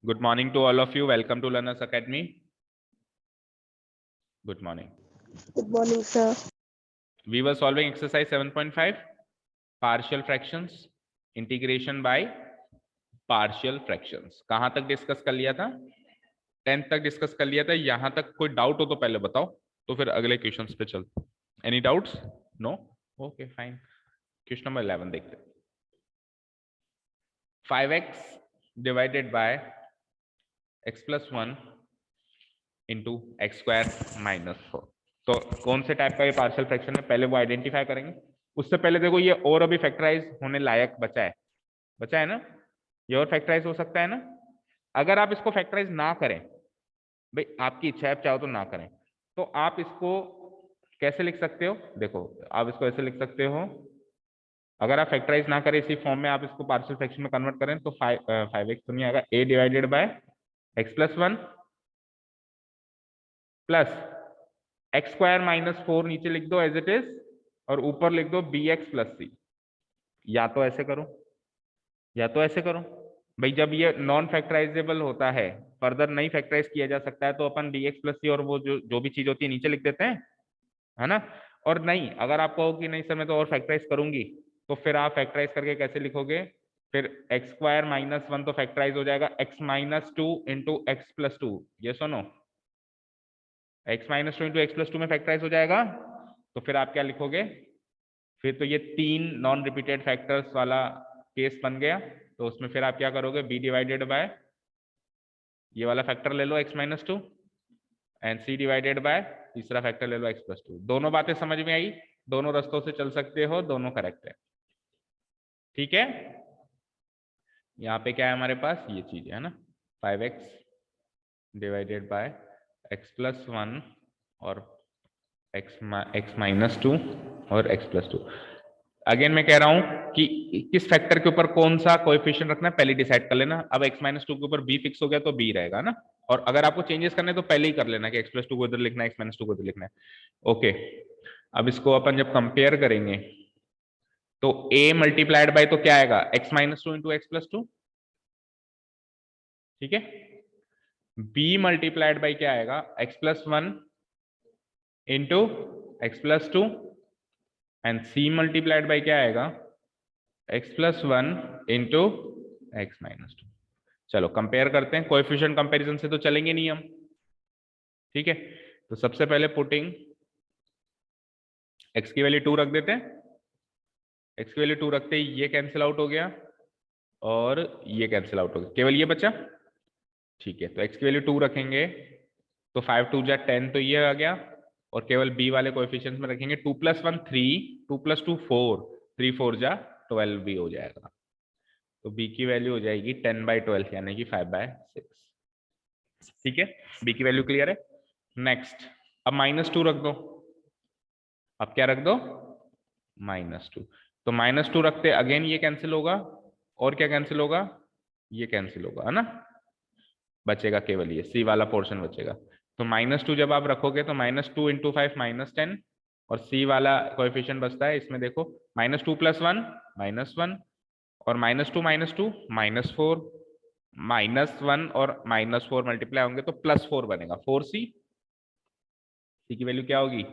Good morning to all of you. Welcome to Learners Academy. Good morning. Good morning, sir. We were solving exercise 7.5, partial fractions, integration by partial fractions. कहां तक discuss कर लिया था? 10th तक discuss कर लिया था. यहां तक कोई डाउट हो तो पहले बताओ, तो फिर अगले क्वेश्चंस पे चलते. Any doubts? No? Okay fine. Question number 11 देखते. 5x divided by x plus 1 into x square minus 4. तो कौन से टाइप का ये पार्शियल फ्रैक्शन है, पहले वो आइडेंटिफाई करेंगे. उससे पहले देखो ये और अभी फैक्टराइज होने लायक बचा है ना. ये और फैक्टराइज हो सकता है ना. अगर आप इसको फैक्टराइज ना करें, भाई आपकी इच्छा है, आप चाहो तो ना करें, तो आप इसको कैसे लिख सकते हो? देखो आप इसको ऐसे लिख सकते हो. अगर आप फैक्टराइज ना करें इसी फॉर्म में, आप इसको पार्शियल फ्रैक्शन में कन्वर्ट करें तो 5x तो नहीं आएगा. a divided by x plus 1 plus x square minus 4 नीचे लिख दो एज इट इज, और ऊपर लिख दो bx प्लस सी. या तो ऐसे करो या तो ऐसे करो. भाई जब ये नॉन फैक्टराइजेबल होता है, फर्दर नहीं फैक्टराइज किया जा सकता है, तो अपन dx प्लस सी और वो जो भी चीज होती है नीचे लिख देते हैं, है ना. और नहीं, अगर आप कहो कि नहीं सर मैं तो और फैक्टराइज करूंगी, तो फिर आप फैक्टराइज करके कैसे लिखोगे? फिर एक्स स्क्वायर माइनस 1 तो फैक्टराइज हो जाएगा x minus 2 into x plus 2. ये सुनो, x minus 2 into x plus 2 में फैक्टराइज हो जाएगा. तो फिर आप क्या लिखोगे? फिर तो ये 3 नॉन रिपीटेड फैक्टर्स वाला केस बन गया. तो उसमें फिर आप क्या करोगे? b डिवाइडेड बाय ये वाला फैक्टर ले लो x minus 2, and c divided by तीसरा फैक्टर ले लो x प्लस 2. दोनों बातें समझ में आई? दोनों रास्तों से चल सकते हो, दोनों करेक्ट है. ठीक है. यहाँ पे क्या है हमारे पास? ये चीज है ना, 5x divided by x plus 1 और x माइनस 2 और x प्लस 2. अगेन मैं कह रहा हूं कि किस फैक्टर के ऊपर कौन सा कोएफिशिएंट रखना है पहले डिसाइड कर लेना. अब x माइनस 2 के ऊपर b फिक्स हो गया तो b रहेगा ना. और अगर आपको चेंजेस करने तो पहले ही कर लेना कि x प्लस 2 को इधर लिखना है, x माइनस 2 को इधर लिखना है. ओके. अब इसको अपन जब कंपेयर करेंगे तो a मल्टीप्लाइड बाय तो क्या आएगा? x minus 2 into x plus 2. ठीक है. b मल्टीप्लाइड बाय क्या आएगा? x plus 1 into x plus 2, and c multiplied by क्या आएगा? x plus 1 into x minus 2. चलो कंपेयर करते हैं. कोएफिशिएंट कंपैरिजन से तो चलेंगे नहीं हम. ठीक है. तो सबसे पहले पुटिंग x की वैल्यू 2 रख देते हैं. x की वैल्यू 2 रखते ही ये कैंसिल आउट हो गया और ये कैंसिल आउट हो गया, केवल ये बचा. ठीक है. तो x की वैल्यू 2 रखेंगे तो 5 2 जा 10, तो ये आ गया. और केवल b वाले कोएफिशिएंट्स में रखेंगे 2 प्लस 1 3, 2 प्लस 2 4, 3 4 जा 12 भी हो जाएगा. तो b की वैल्यू हो जाएगी 10/12 यानी कि 5/6. ठीक है. b की वैल्यू क्लियर है. नेक्स्ट, अब माइनस 2 रख दो. अब क्या रख दो? माइनस 2. तो माइनस 2 रखते अगेन ये कैंसिल होगा, और क्या कैंसिल होगा? ये कैंसिल होगा, है ना. बचेगा केवल ये सी वाला पोर्शन बचेगा. तो माइनस 2 जब आप रखोगे तो माइनस 2 इंटू 5 माइनस 10, और सी वाला कोएफिशिएंट बचता है इसमें. देखो माइनस 2 प्लस 1 माइनस 1, और माइनस 2 माइनस 4, माइनस 1 और माइनस 4 मल्टीप्लाई होंगे तो प्लस 4 बनेगा. 4c. सी की वैल्यू क्या होगी?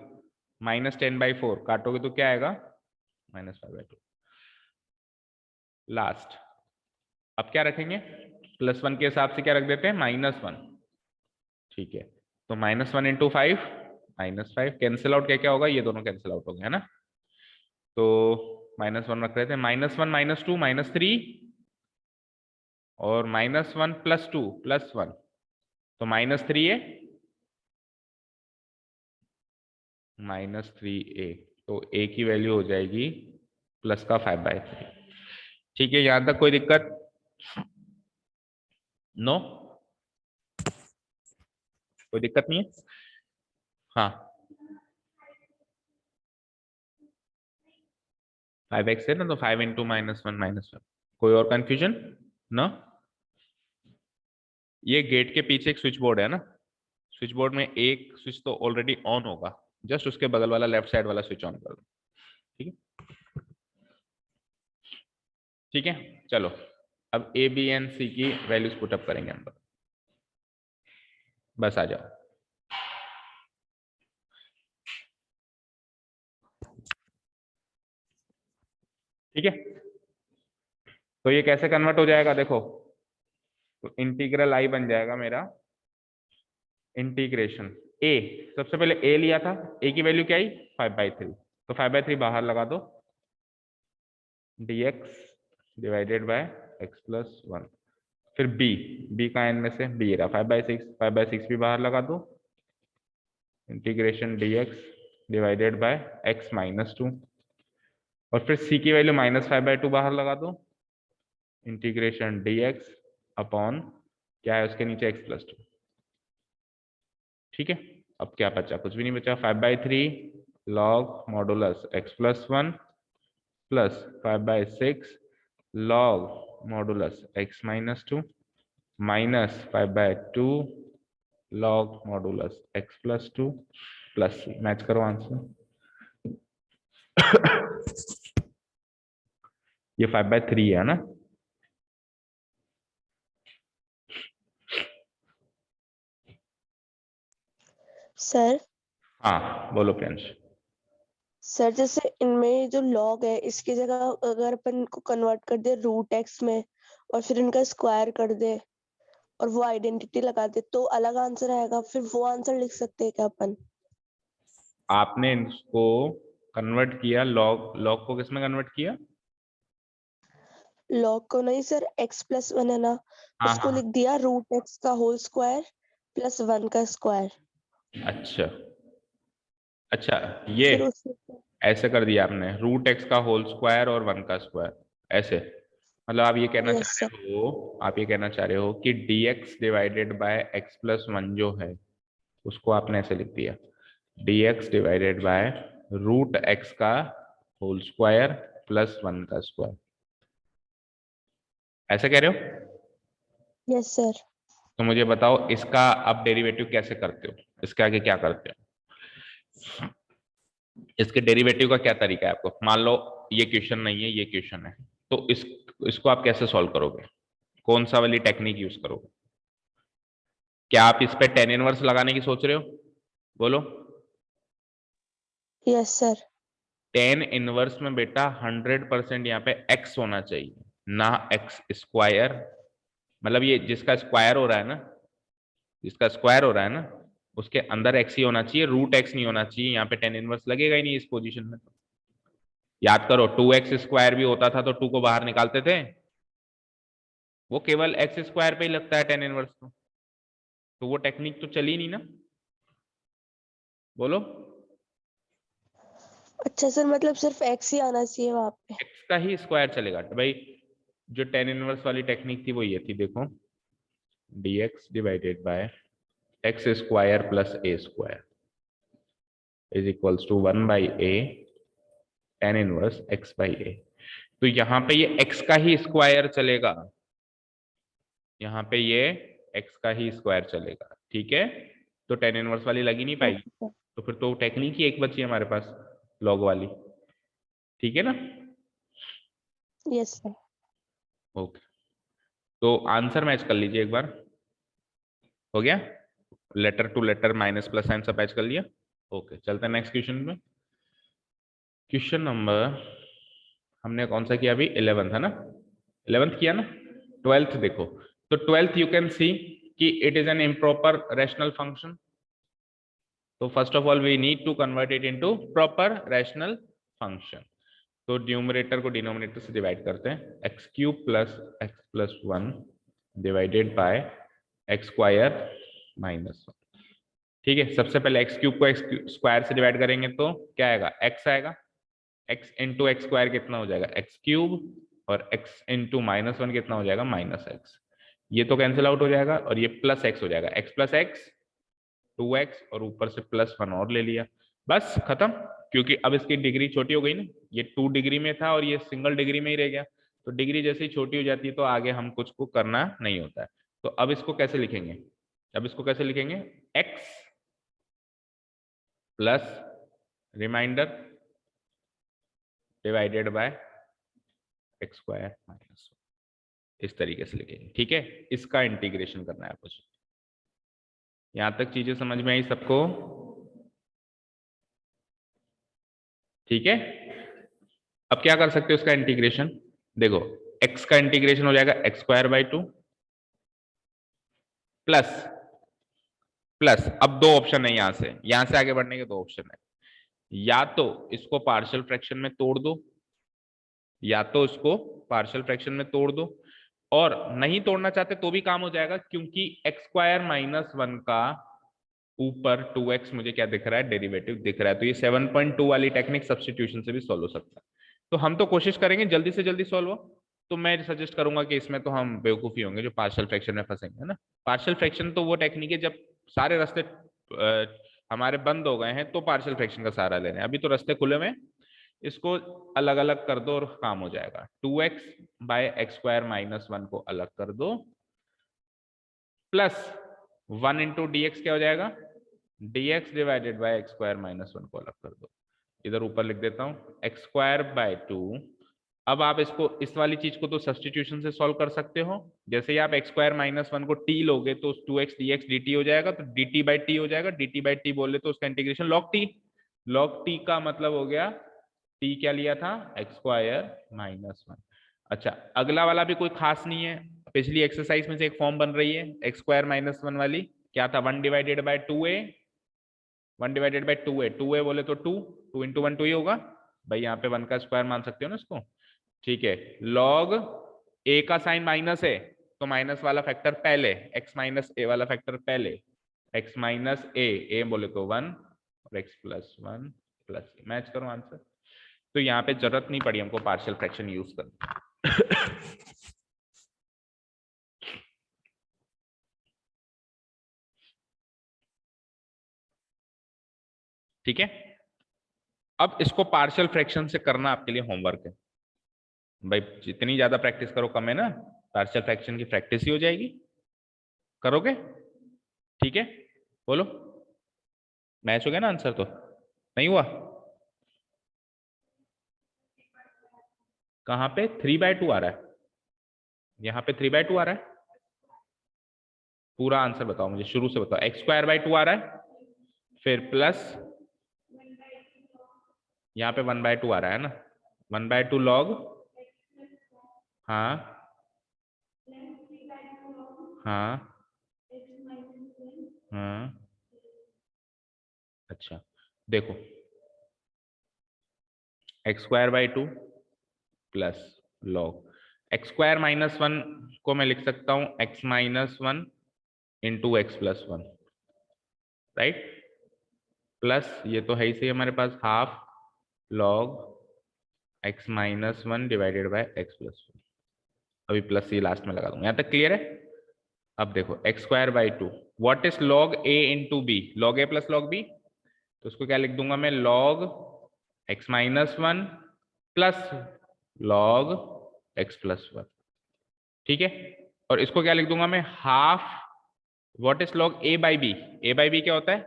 माइनस 10/4. काटोगे तो क्या आएगा? माइनस 5/2. लास्ट, अब क्या रखेंगे? प्लस 1 के हिसाब से क्या रख देते हैं? माइनस 1. ठीक है. तो minus 1 into 5 minus 5. Cancel out क्या क्या होगा? ये दोनों कैंसिल आउट हो गए, है ना. तो माइनस 1 रख रहे थे. माइनस 1 माइनस 2 माइनस 3, और माइनस 1 प्लस 2 प्लस 1, तो माइनस 3a माइनस 3a. तो a की वैल्यू हो जाएगी प्लस का 5/3. ठीक है. यहां तक कोई दिक्कत? नो, कोई दिक्कत नहीं है. हाँ, 5x है ना, तो 5 इंटू माइनस 1 माइनस 1. कोई और कंफ्यूजन? ना. ये गेट के पीछे एक स्विच बोर्ड है ना. स्विच बोर्ड में एक स्विच तो ऑलरेडी ऑन होगा, जस्ट उसके बगल वाला लेफ्ट साइड वाला स्विच ऑन कर दो. ठीक है. ठीक है. चलो अब ए बी एंड सी की वैल्यूज पुटअप करेंगे हम. बस आ जाओ। ठीक है, तो ये कैसे कन्वर्ट हो जाएगा देखो, तो इंटीग्रल आई बन जाएगा मेरा इंटीग्रेशन ए, सबसे पहले ए लिया था, ए की वैल्यू क्या आई 5/3, तो 5/3 बाहर लगा दो, dx divided by x plus 1। फिर b का एन में से b रहा 5/6, 5/6 भी बाहर लगा दो, integration dx divided by x minus 2, और फिर c की वैल्यू -5/2 बाहर लगा दो, इंटीग्रेशन dx अपॉन क्या है उसके नीचे x प्लस 2। ठीक है, अब क्या बचा, कुछ भी नहीं बचा, 5/3 log modulus x plus 1 plus 5/6 log modulus x minus 2 minus 5/2 log modulus x plus 2 plus c। Match करो आंसर। ये 5/3 है ना। सर हाँ बोलो प्रियांश। सर जैसे इनमें जो लॉग है इसकी जगह अगर अपन को कन्वर्ट कर दे रूट एक्स में और फिर इनका स्क्वायर कर दे और वो आइडेंटिटी लगा दे तो अलग आंसर आएगा, फिर वो आंसर लिख सकते हैं क्या अपन? आपने इसको कन्वर्ट किया, लॉग लॉग को किसमें कन्वर्ट किया? लॉग को नहीं सर, एक्स प्लस 1 है ना, हाँ उसको हाँ। लिख दिया रूट एक्स का होल स्क्वायर प्लस 1 का स्क्वायर। अच्छा अच्छा, ये फिर उस ऐसे कर दिया आपने, रूट एक्स का होल स्क्वायर और 1 का स्क्वायर, ऐसे मतलब आप ये कहना यस चाह सर। रहे हो, आप ये कहना चाह रहे हो कि dx divided by x plus 1 जो है उसको आपने ऐसे लिख दिया, dx divided by root x का होल स्क्वायर प्लस 1 का स्क्वायर, ऐसे कह रहे हो? Yes sir. तो मुझे बताओ इसका आप डेरिवेटिव कैसे करते हो, इसके आगे क्या करते हो, इसके डेरिवेटिव का क्या तरीका है आपको? मान लो ये क्वेश्चन नहीं है, ये क्वेश्चन है, तो इसको आप कैसे सॉल्व करोगे, कौन सा वाली टेक्निक यूज करोगे? क्या आप इस पे टेन इनवर्स लगाने की सोच रहे हो? बोलो। Yes sir. टेन इनवर्स में बेटा 100% यहाँ पे x होना चाहिए, ना एक्स स्क्वायर, मतलब ये जिसका स्क्वायर हो रहा है ना, जिसका स्क्वायर हो रहा है ना उसके अंदर x ही होना चाहिए, रूट x नहीं होना चाहिए, यहाँ पे टेन इनवर्स लगेगा ही नहीं इस पोजीशन में। याद करो 2x स्क्वायर भी होता था तो 2 को बाहर निकालते थे, वो केवल एक्स स्क्वायर पे ही लगता है टेन इनवर्स, तो वो टेक्निक तो चली नहीं ना। बोलो। अच्छा सर, मतलब सिर्फ एक्स ही आना चाहिए वहां पे? एक्स का ही स्क्वायर चलेगा तो भाई, जो टेन इनवर्स वाली टेक्निक थी वो ये थी, देखो dx divided by x square plus A square is equals to 1/a tan inverse x by A. तो यहाँ पे ये x का ही स्क्वायर चलेगा, यहाँ पे ये x का ही स्क्वायर चलेगा, ठीक है, तो टेन इनवर्स वाली लगी नहीं पाएगी, ओके सर। तो फिर तो टेक्निक ही एक बची है हमारे पास, लॉग वाली, ठीक है ना। Yes sir. ओके, तो आंसर मैच कर लीजिए एक बार, हो गया, letter to letter minus plus sign सब मैच कर लिया। ओके, चलते हैं नेक्स्ट क्वेश्चन में। क्वेश्चन नंबर हमने कौन सा किया अभी, 11th है ना, 11th किया ना, 12th देखो, तो 12th यू कैन सी कि it is an improper rational function, तो first of all we need to convert it into proper rational function. तो न्यूमरेटर को डिनोमिनेटर से डिवाइड करते हैं, x cube plus x plus 1 divided by x square minus 1। ठीक है, सबसे पहले एक्स क्यूब को एक्स स्क्वायर से डिवाइड करेंगे तो क्या आएगा, एक्स आएगा, एक्स इंटू एक्स स्क्वायर कितना हो जाएगा, एक्स क्यूब, और एक्स इंटू -1 कितना हो जाएगा, -x। ये तो कैंसिल आउट हो जाएगा और ये प्लस एक्स हो जाएगा, एक्स प्लस एक्स 2x, और ऊपर से +1 और ले लिया, बस खत्म। क्योंकि अब इसकी डिग्री छोटी हो गई ना, ये 2 डिग्री में था और ये सिंगल डिग्री में ही रह गया, तो डिग्री जैसे ही छोटी हो जाती है तो आगे हम कुछ को करना नहीं होता है। तो अब इसको कैसे लिखेंगे, अब इसको कैसे लिखेंगे, x plus remainder divided by x square minus, इस तरीके से लिखेंगे, ठीक है, इसका इंटीग्रेशन करना है कुछ। यहां तक चीजें समझ में आई सबको? ठीक है। अब क्या कर सकते हो उसका इंटीग्रेशन? देखो x का इंटीग्रेशन हो जाएगा x² 2 प्लस प्लस, अब दो ऑप्शन है यहां से आगे बढ़ने के दो ऑप्शन है। या तो इसको पार्शियल फ्रैक्शन में तोड़ दो, या तो इसको पार्शियल फ्रैक्शन में तोड़ दो, और नहीं तोड़ना चाहते तो भी काम हो जाएगा, क्योंकि x² - 1 का ऊपर 2x मुझे क्या दिख रहा है, डेरिवेटिव दिख रहा है। तो ये 7.2 वाली टेक्निक सब्स्टिट्यूशन से भी सॉल्व हो सकता है। तो हम तो कोशिश करेंगे जल्दी से जल्दी सॉल्व हो। तो मैं सजेस्ट करूंगा कि इसमें तो हम बेवकूफी होंगे जो पार्शियल फ्रैक्शन में फंसेंगे, है ना। पार्शियल फ्रैक्शन तो वो टेक्निक है जब सारे रास्ते हमारे बंद हो गए हैं तो पार्शियल फ्रैक्शन का सहारा लेने, अभी तो रास्ते खुले हुए हैं। इसको अलग अलग कर दो और काम हो जाएगा। 2x/x² - 1 को अलग कर दो, प्लस 1 × dx क्या हो जाएगा, dx / x² - 1 को अलग कर दो। इधर ऊपर लिख देता हूं x² 2। अब आप इसको, इस वाली चीज को तो सब्स्टिट्यूशन से सॉल्व कर सकते हो। जैसे ही आप x² - 1 को t लोगे तो 2x dx dt हो जाएगा, तो dt/t हो जाएगा। dt/t बोले तो उसका integration log t। log t का मतलब हो गया, t क्या लिया था, x² - 1। अच्छा, अगला वाला भी कोई खास नहीं है, पिछली एक्सरसाइज में से एक फॉर्म बन रही है x² - 1 वाली। क्या था, 1/2a, 1/2a, 2a बोले तो 2, 2 × 1 2 ही होगा भाई। यहाँ पे 1 का स्क्वायर मान सकते हो ना इसको। ठीक है, log a का साइन माइनस है तो माइनस वाला फैक्टर पहले, x - a वाला फैक्टर पहले, x - a बोले तो 1 और x + 1 + मैच करो आंसर। तो यहाँ पे जरूरत नहीं पड़ी हमको पार्शियल फ्रैक्शन यूज करने। ठीक है, अब इसको पार्शियल फ्रैक्शन से करना आपके लिए होमवर्क है भाई। जितनी ज्यादा प्रैक्टिस करो कम है ना, पार्शियल फ्रैक्शन की प्रैक्टिस ही हो जाएगी। करोगे? ठीक है, बोलो। मैच हो गया ना आंसर? तो नहीं हुआ? कहां पे 3/2 आ रहा है? यहाँ पे 3/2 आ रहा है। पूरा आंसर बताओ मुझे, शुरू से बताओ। x² 2 आ रहा है, फिर प्लस यहाँ पे 1/2 आ रहा है ना, 1/2 log, हाँ हाँ हाँ। अच्छा देखो, x² 2 प्लस log x² - 1 को मैं लिख सकता हूं x - 1 × x + 1, राइट। प्लस ये तो है ही सही हमारे पास, हाफ log x - 1 / x + 1। अभी प्लस ये लास्ट में लगा दूंगा। यहाँ तक क्लियर है? अब देखो x² 2, what is log a × b, log a + log b। तो उसको क्या लिख दूंगा मैं, log x - 1 plus log x + 1। ठीक है, और इसको क्या लिख दूंगा मैं, half, what is log a/b, a/b क्या होता है,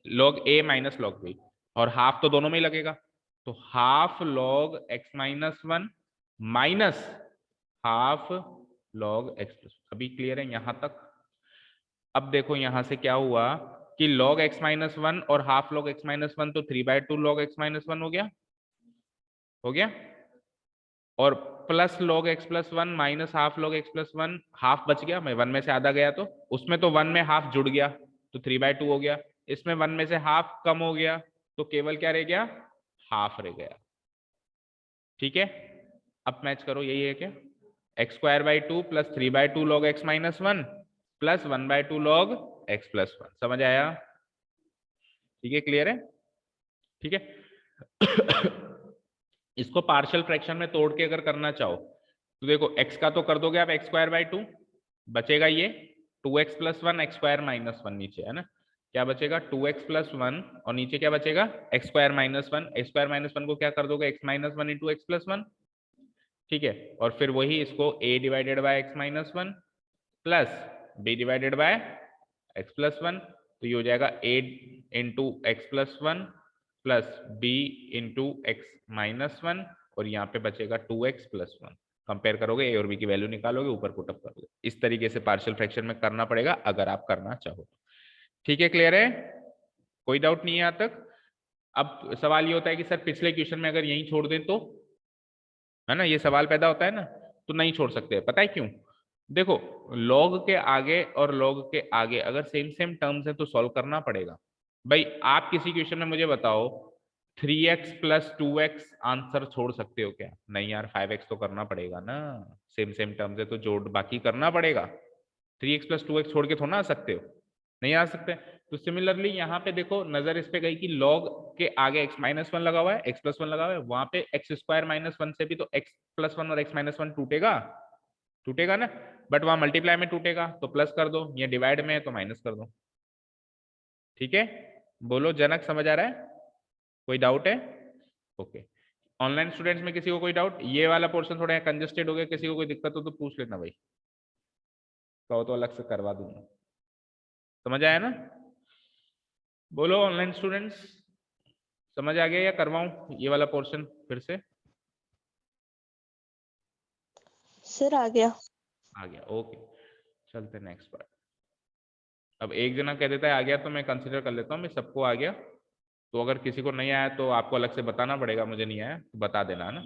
log a - log b, और हाफ तो दोनों में ही लगेगा। तो half log x - 1 minus half log x + 1। अभी क्लियर है यहां तक? अब देखो यहां से क्या हुआ कि log x - 1 और हाफ log x - 1, तो 3/2 log x - 1 हो गया, हो गया। और plus log x + 1 minus half log x + 1, half बच गया, मैं 1 में से आधा गया तो उसमें तो 1 में हाफ जुड़ गया तो 3/2 हो गया। इसमें 1 में से हाफ कम हो गया तो केवल क्या रह गया, हाफ रह गया। ठीक है, अब मैच करो, यही है क्या, x² 2 plus 3/2 log x - 1 plus 1/2 log x + 1। समझ आया? ठीक है, क्लियर है? ठीक है। इसको पार्शियल फ्रैक्शन में तोड़ के अगर करना चाहो तो देखो, x का तो कर दोगे आप x² 2, बचेगा ये 2x + 1 x² - 1 नीचे, है ना। क्या बचेगा, 2x + 1 और नीचे क्या बचेगा, x² - 1। x² - 1 को क्या कर दोगे, x - 1 × x + 1। ठीक है, और फिर वही इसको a / x - 1 plus b / x + 1। तो ये हो जाएगा a × x + 1 plus b × x - 1, और यहाँ पे बचेगा 2x + 1। कंपेयर करोगे, a और b की वैल्यू निकालोगे, ऊपर पुटअप करोगे। इस तरीके से पार्शियल फ्रैक्शन में करना पड़ेगा अगर आप करना चाहो। ठीक है, क्लियर है, कोई डाउट नहीं है यहाँ तक। अब सवाल ये होता है कि सर पिछले क्वेश्चन में अगर यहीं छोड़ दें तो, है ना, ये सवाल पैदा होता है ना, तो नहीं छोड़ सकते। पता है क्यों? देखो, लॉग के आगे और लॉग के आगे अगर सेम सेम टर्म्स है तो सॉल्व करना पड़ेगा। भाई आप किसी क्वेश्चन में मुझे बताओ 3x प्लस 2x आंसर छोड़ सकते हो क्या? नहीं यार, 5x तो करना पड़ेगा ना, सेम सेम टर्म्स है तो जोड़ बाकी करना पड़ेगा। 3x प्लस 2x छोड़ के थोड़ा ना आ सकते हो, नहीं आ सकते। तो सिमिलरली यहाँ पे देखो, नजर इस पे गई कि लॉग के आगे x माइनस वन लगा हुआ है, x प्लस वन लगा हुआ है, वहां पे एक्स स्क्वायर माइनस वन से भी तो x प्लस वन और x माइनस वन टूटेगा, टूटेगा ना, बट वहां मल्टीप्लाई में टूटेगा तो प्लस कर दो, ये डिवाइड में है तो माइनस कर दो। ठीक है, बोलो जनक, समझ आ रहा है? कोई डाउट है? ओके। ऑनलाइन स्टूडेंट्स में किसी को कोई डाउट? ये वाला पोर्शन थोड़ा कंजेस्टेड हो गया, किसी को कोई दिक्कत हो तो पूछ लेना भाई, कहो तो अलग से करवा दूंगा। समझ आया ना? बोलो ऑनलाइन स्टूडेंट्स, समझ आ गया या करवाऊं ये वाला पोर्शन फिर से? सर आ गया। आ गया, ओके। चलते नेक्स्ट पार्ट। अब एक जना कह देता है आ गया तो मैं कंसीडर कर लेता हूँ मैं सबको आ गया, तो अगर किसी को नहीं आया तो आपको अलग से बताना पड़ेगा, मुझे नहीं आया तो बता देना, है ना।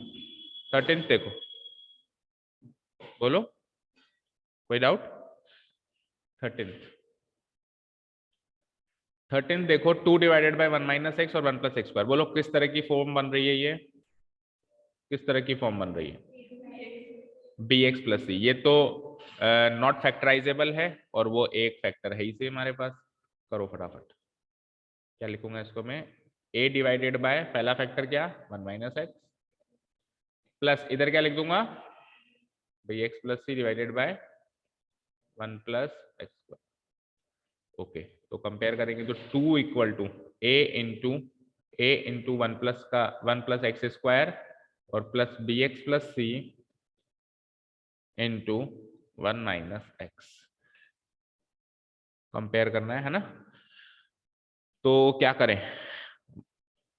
13 देखो, बोलो कोई डाउट? 13 देखो, 2 डिवाइडेड बाई 1 माइनस एक्स और 1 प्लस एक्स स्क्वायर, बोलो किस तरह की फॉर्म बन रही है ये, किस तरह की फॉर्म बन रही है? बी एक्स प्लस सी, ये तो नॉट फैक्टराइजेबल है और वो एक फैक्टर है इसे हमारे पास। करो फटाफट, क्या लिखूंगा इसको मैं, a डिवाइडेड बाय पहला फैक्टर क्या, 1 माइनस एक्स, प्लस इधर क्या लिख दूंगा, b x plus c divided by 1 plus x. Okay, तो कंपेयर करेंगे तो 2 equal to a into one plus का 1 प्लस एक्स स्क्वायर और plus b x plus c into 1 minus x, compare करना है ना। तो क्या करें,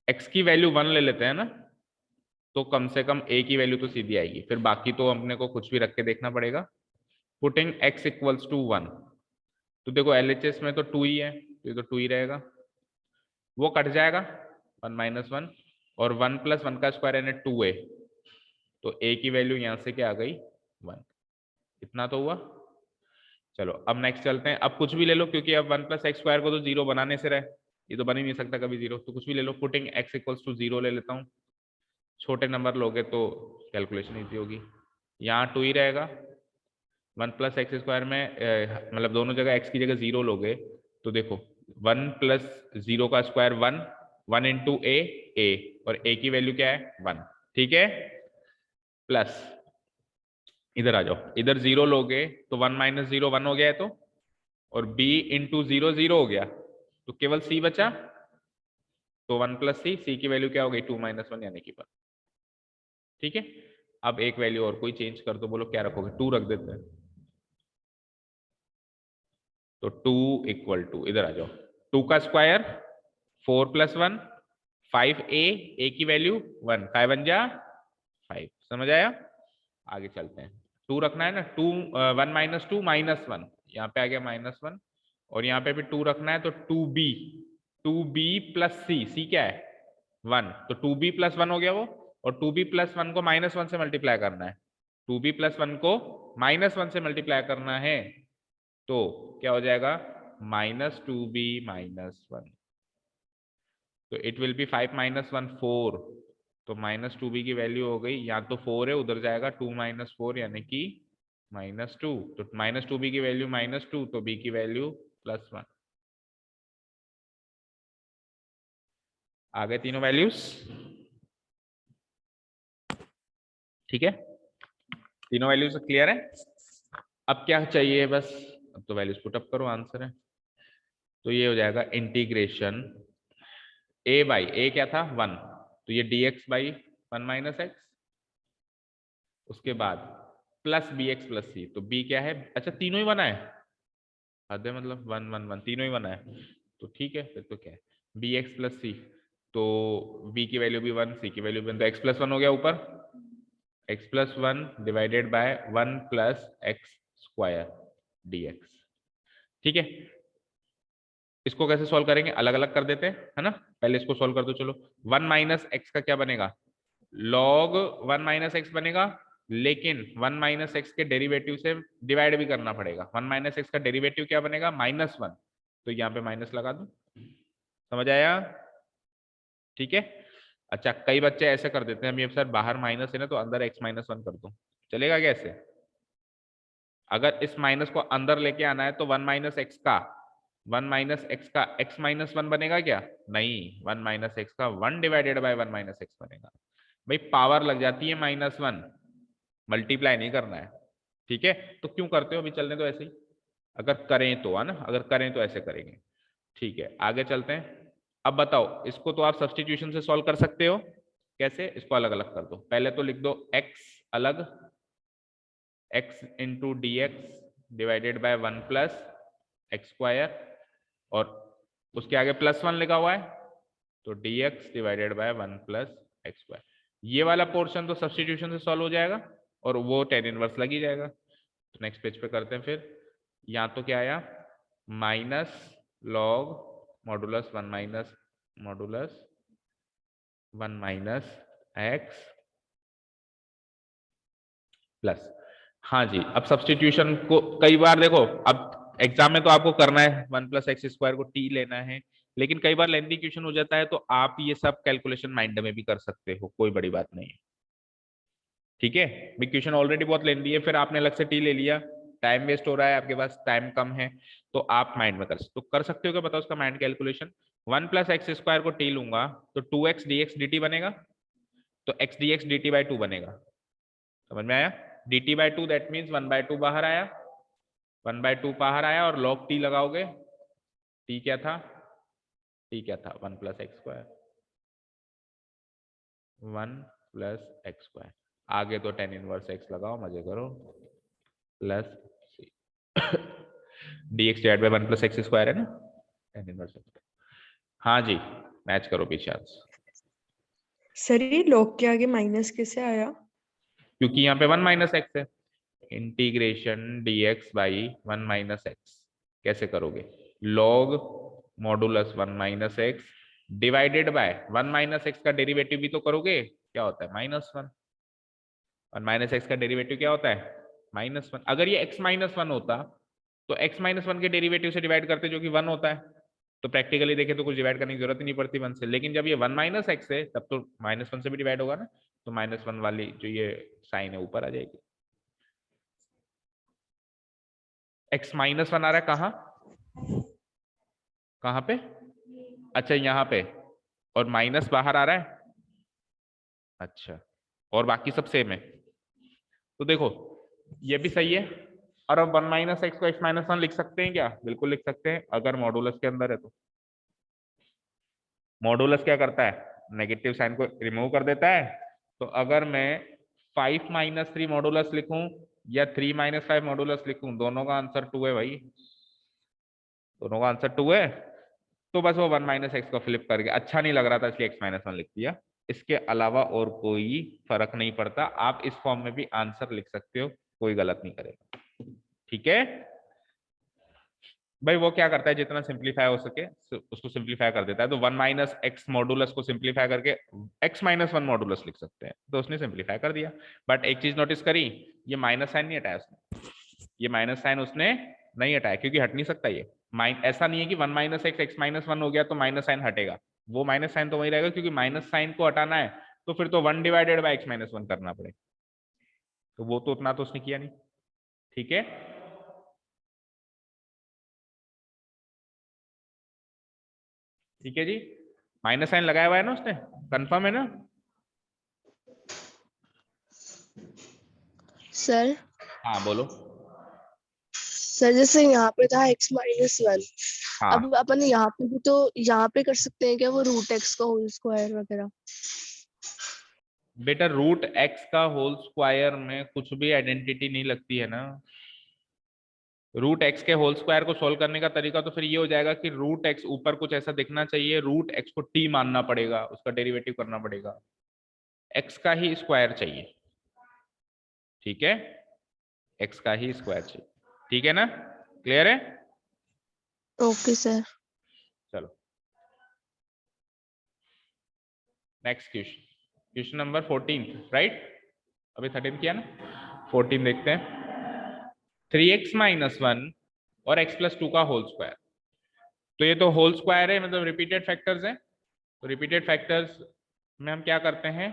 x की वैल्यू 1 ले लेते हैं ना, तो कम से कम a की वैल्यू तो सीधी आएगी, फिर बाकी तो अपने को कुछ भी रख के देखना पड़ेगा। पुटिंग x इक्वल्स टू 1, तो देखो LHS में तो 2 ही है, तो ये तो 2 ही रहेगा, वो कट जाएगा 1 माइनस वन, और 1 प्लस वन का स्क्वायर यानी 2a, तो a की वैल्यू यहां से क्या आ गई, 1। इतना तो हुआ। चलो अब नेक्स्ट चलते हैं, अब कुछ भी ले लो क्योंकि अब 1 प्लस एक्स स्क्वायर को तो जीरो बनाने से रहे, ये तो बन ही नहीं सकता कभी जीरो, तो कुछ भी ले लो। पुटिंग x इक्वल्स टू 0 ले लेता हूँ, छोटे नंबर लोगे तो कैलकुलेशन इजी होगी। यहाँ 2 ही रहेगा, 1 प्लस एक्स स्क्वायर में मतलब दोनों जगह x की जगह 0 लोगे तो देखो 1 प्लस 0 का स्क्वायर 1, 1 इंटू ए, और a की वैल्यू क्या है 1, ठीक है, प्लस इधर आ जाओ, इधर 0 लोगे तो 1 माइनस 0 1 हो गया है, तो और b इंटू 0 0 हो गया, तो केवल c बचा, तो 1 प्लस सी की वैल्यू क्या हो गई 2 माइनस वन यानी कि 1। ठीक है, अब एक वैल्यू और कोई चेंज कर दो, बोलो क्या रखोगे, 2 रख देते हैं, तो 2 इक्वल टू, इधर आ जाओ, 2 का स्क्वायर 4 प्लस 1 5a, a की वैल्यू 1, 5 वन जा 5, समझ आया? आगे चलते हैं, 2 रखना है ना, 2 1 माइनस 2 माइनस 1, यहाँ पे आ गया माइनस 1, और यहाँ पे भी 2 रखना है तो 2b प्लस सी क्या है 1, तो 2b प्लस 1 हो गया वो, और 2b प्लस 1 को माइनस 1 से मल्टीप्लाई करना है, 2b प्लस 1 को माइनस 1 से मल्टीप्लाई करना है, तो क्या हो जाएगा माइनस 2b माइनस 1, तो इट विल बी 5 माइनस 1 4, तो माइनस 2b की वैल्यू हो गई, यहाँ तो 4 है उधर जाएगा 2 माइनस 4 यानी कि माइनस 2, तो माइनस 2b की वैल्यू माइनस 2, तो b की वैल्यू प्लस 1। आ गए तीनों वैल्यूज, ठीक है, तीनों वैल्यूज क्लियर है। अब क्या चाहिए बस, अब तो वैल्यूज पुट अप करो, आंसर है, तो ये हो जाएगा इंटीग्रेशन a बाई a क्या था 1, तो ये dx बाई 1 माइनस एक्स, उसके बाद प्लस बी एक्स प्लस सी, तो b क्या है, अच्छा तीनों ही बना है, हद है मतलब 1 1 1 तीनों ही बना है, तो ठीक है, फिर तो क्या है बी एक्स प्लस सी, तो b की वैल्यू भी 1, c की वैल्यू भी 1, तो x प्लस 1 हो गया ऊपर, x plus 1 divided by 1 plus x square dx, ठीक है। इसको कैसे सॉल्व करेंगे, अलग अलग कर देते हैं, है ना। पहले इसको सॉल्व कर दो, चलो। 1 माइनस एक्स का क्या बनेगा, लॉग 1 माइनस एक्स बनेगा, लेकिन 1 माइनस एक्स के डेरिवेटिव से डिवाइड भी करना पड़ेगा। 1 माइनस एक्स का डेरिवेटिव क्या बनेगा, -1, तो यहाँ पे माइनस लगा दो। समझ आया, ठीक है। अच्छा, कई बच्चे ऐसे कर देते हैं, हम ये सर बाहर माइनस है ना तो अंदर x-1 कर दो, चलेगा कैसे। अगर इस माइनस को अंदर लेके आना है तो 1 माइनस एक्स का x-1 बनेगा क्या, नहीं, 1 माइनस एक्स का 1 डिवाइडेड बाय 1 माइनस एक्स बनेगा। भाई पावर लग जाती है -1, मल्टीप्लाई नहीं करना है, ठीक है। तो क्यों करते हो, अभी चलने दो ऐसे ही, अगर करें तो, है ना, अगर करें तो ऐसे करेंगे, ठीक है। आगे चलते हैं। अब बताओ, इसको तो आप सब्सटीट्यूशन से सॉल्व कर सकते हो, कैसे, इसको अलग अलग कर दो। पहले तो लिख दो x अलग, x into D x divided by 1 plus x square, और उसके आगे +1 लिखा हुआ है, तो dx divided by 1 plus x square. ये वाला पोर्शन तो सब्सटीट्यूशन से सॉल्व हो जाएगा, और वो tan इनवर्स लग ही जाएगा। तो नेक्स्ट पेज पे करते हैं फिर। यहाँ तो क्या आया, minus log modulus 1 minus x plus, हाँ जी। अब सब्सटीट्यूशन को कई बार देखो, अब एग्जाम में तो आपको करना है 1 प्लस एक्स स्क्वायर को t लेना है, लेकिन कई बार लेंथी क्वेश्चन हो जाता है तो आप ये सब कैलकुलेशन माइंड में भी कर सकते हो, कोई बड़ी बात नहीं है, ठीक है। क्वेश्चन ऑलरेडी बहुत लेंथी है, फिर आपने अलग से टी ले लिया, टाइम वेस्ट हो रहा है, आपके पास टाइम कम है, तो आप माइंड में कर सकते हो क्या, बताओ उसका mind calculation. 1 plus x square को टी लूंगा तो 2x dx dt बनेगा, तो x dx dt बाई 2 बनेगा, समझ में आया। dt बाई 2 दैट मीन्स 1/2 बाहर आया, 1/2 बाहर आया, और log t लगाओगे, t क्या था, 1 plus x square, 1 plus x square. आगे तो tan इनवर्स x लगाओ, मजे करो, plus dx divide by 1 plus x square है ना, tan इनवर्स x। हाँ जी, मैच करो पीछे आंसर, सर ये लॉग के आगे माइनस कैसे आया? क्योंकि यहाँ पे 1 माइनस एक्स है। Integration dx by 1 minus x कैसे करोगे, log modulus 1 minus x divided by 1 minus x का डेरिवेटिव भी तो करोगे, क्या होता है -1, और माइनस एक्स का डेरिवेटिव क्या होता है -1। अगर ये x-1 होता तो x-1 के डेरिवेटिव से डिवाइड करते जो कि 1 होता है, तो प्रैक्टिकली देखें तो कुछ डिवाइड करने की जरूरत ही नहीं पड़ती 1 से, लेकिन जब ये 1 माइनस एक्स है तब तो -1 से भी डिवाइड होगा ना, तो -1 वाली जो ये साइन है ऊपर आ जाएगी। x-1 आ रहा है कहाँ, कहाँ पे, अच्छा यहाँ पे, और माइनस बाहर आ रहा है, अच्छा, और बाकी सब सेम है। तो देखो ये भी सही है, और अब 1 माइनस एक्स को x-1 लिख सकते हैं क्या, बिल्कुल लिख सकते हैं, अगर मॉडुलस के अंदर है तो। मॉडुलस क्या करता है, नेगेटिव साइन को रिमूव कर देता है। तो अगर मैं 5 माइनस 3 मॉडुलस लिखूं या 3 माइनस 5 मॉडुलस लिखूं, दोनों का आंसर 2 है भाई, दोनों का आंसर 2 है। तो बस वो 1 माइनस एक्स को फ्लिप करके, अच्छा नहीं लग रहा था इसलिए x-1 लिख दिया, इसके अलावा और कोई फर्क नहीं पड़ता। आप इस फॉर्म में भी आंसर लिख सकते हो, कोई गलत नहीं करेगा, ठीक है भाई। वो क्या करता है, जितना सिंप्लीफाई हो सके उसको सिंप्लीफाई कर देता है, तो 1 माइनस एक्स मॉडुलस को सिंप्लीफाई करके x-1 मॉडुलस लिख सकते हैं, तो उसने सिंप्लीफाई कर दिया। बट एक चीज नोटिस करी, ये माइनस साइन नहीं हटाया उसने, ये माइनस साइन उसने नहीं हटाया, क्योंकि हट नहीं सकता ये। ऐसा नहीं है कि 1 माइनस एक्स x-1 हो गया तो माइनस साइन हटेगा, वो माइनस साइन तो वही रहेगा, क्योंकि माइनस साइन को हटाना है तो फिर तो 1 डिवाइडेड बाय x-1 करना पड़ेगा, तो वो तो उतना तो उसने किया नहीं, ठीक है। ठीक है जी, माइनस साइन लगाया हुआ है ना उसने, कंफर्म है ना। सर हाँ बोलो। सर जैसे यहाँ पे था x-1, हाँ अब अपन यहाँ पे भी तो यहाँ पे कर सकते हैं क्या, वो रूट x का होल स्क्वायर वगैरह। बेटा, रूट एक्स का होल स्क्वायर में कुछ भी आइडेंटिटी नहीं लगती है ना। रूट एक्स के होल स्क्वायर को सोल्व करने का तरीका तो फिर ये हो जाएगा कि रूट एक्स ऊपर कुछ ऐसा दिखना चाहिए, रूट एक्स को टी मानना पड़ेगा, उसका डेरिवेटिव करना पड़ेगा, एक्स का ही स्क्वायर चाहिए, ठीक है, एक्स का ही स्क्वायर चाहिए, ठीक है ना, क्लियर है। Okay sir. Next question, question number 14, right? अभी 13 किया ना, 14 देखते हैं। 3x माइनस 1 और x प्लस 2 का होल स्क्वायर। तो ये तो होल स्क्वायर है, मतलब रिपीटेड फैक्टर्स है। तो रिपीटेड फैक्टर्स में हम क्या करते हैं,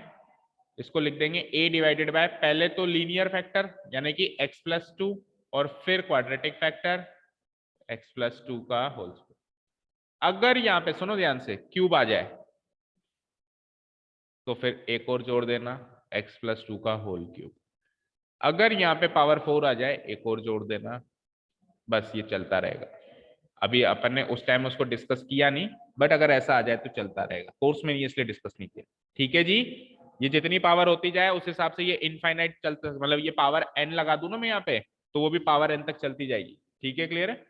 इसको लिख देंगे a डिवाइडेड बाय, पहले तो लीनियर फैक्टर यानी कि x प्लस 2 और फिर क्वाड्रेटिक फैक्टर x प्लस 2 का होल स्क्वायर। अगर यहाँ पे सुनो ध्यान से क्यूब आ जाए तो फिर एक और जोड़ देना x प्लस 2 का होल क्यूब। अगर यहाँ पे पावर 4 आ जाए एक और जोड़ देना, बस ये चलता रहेगा। अभी अपन ने उस टाइम उसको डिस्कस किया नहीं, बट अगर ऐसा आ जाए तो चलता रहेगा। कोर्स में ये इसलिए डिस्कस नहीं किया, ठीक है जी। ये जितनी पावर होती जाए उस हिसाब से ये इनफाइनाइट चलता, मतलब ये पावर n लगा दूं ना मैं यहाँ पे, तो वो भी पावर n तक चलती जाएगी। ठीक है, क्लियर है?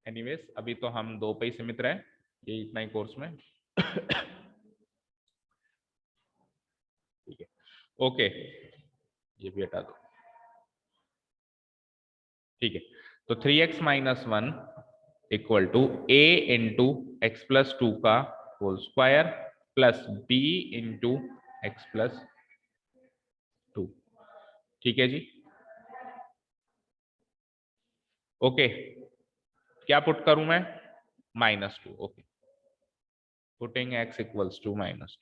एनीवेज अभी तो हम 2 पे ही सीमित रहे, ये इतना ही कोर्स में। ठीक है, ओके, ये भी हटा दो। ठीक है, तो 3x minus 1 equal to a into x plus 2 का whole square plus b into x plus 2। ठीक है जी, ओके। क्या पुट करूं मैं? -2। Okay, putting x equals to -2।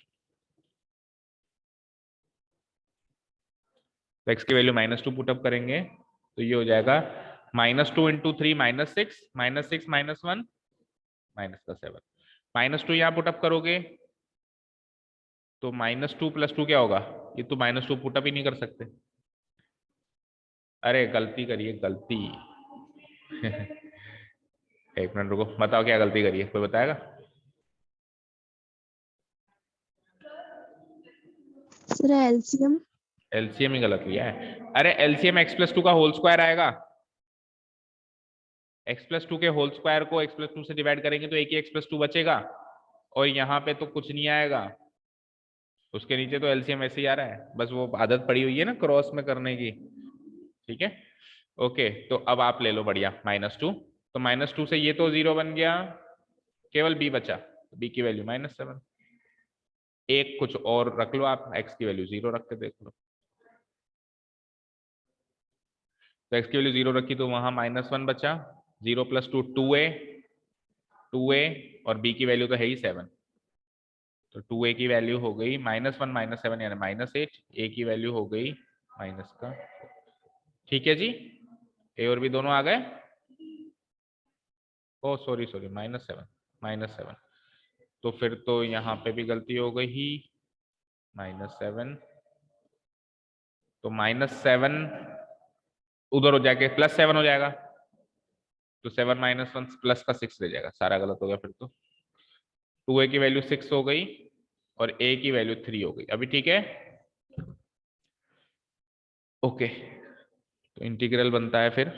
तो x की वैल्यू -2 पुटअप करेंगे तो ये हो जाएगा -2 इंटू 3 -6, -6 -1 -7। -2 यहाँ पुटअप करोगे तो -2 + 2 क्या होगा? ये तो -2 पुटअप ही नहीं कर सकते। अरे गलती करिए, गलती। एक मिनट रुको, बताओ क्या गलती करिए, कोई बताएगा? Sir LCM. एलसीएम ही गलत लिया है। अरे एलसीएम x प्लस 2 का होल स्क्वायर आएगा। x प्लस 2 के होल स्क्वायर को x प्लस 2 से डिवाइड करेंगे तो एक ही x प्लस 2 बचेगा, और यहाँ पे तो कुछ नहीं आएगा। उसके नीचे तो एलसीएम ऐसे ही आ रहा है, बस वो आदत पड़ी हुई है ना क्रॉस में करने की। ठीक है, ओके। तो अब आप ले लो, बढ़िया, -2। तो -2 से ये तो 0 बन गया, केवल b बचा, b की वैल्यू -7। एक कुछ और रख लो आप, x की वैल्यू 0 रख के देख लो। तो x की वैल्यू 0 रखी तो वहां -1 बचा, 0 + 2 2a, 2a, और b की वैल्यू तो है ही 7। तो 2a की वैल्यू हो गई -1 -7 यानी -8, a की वैल्यू हो गई माइनस का। ठीक है जी, a और b दोनों आ गए। ओ सॉरी सॉरी, -7। तो फिर तो यहाँ पे भी गलती हो गई ही, -7। तो -7 उधर हो जाके +7 हो जाएगा, तो 7 - 1 प्लस का 6 ले जाएगा, सारा गलत हो गया फिर तो। 2a की वैल्यू 6 हो गई और a की वैल्यू 3 हो गई। अभी ठीक है, ओके। तो इंटीग्रल बनता है फिर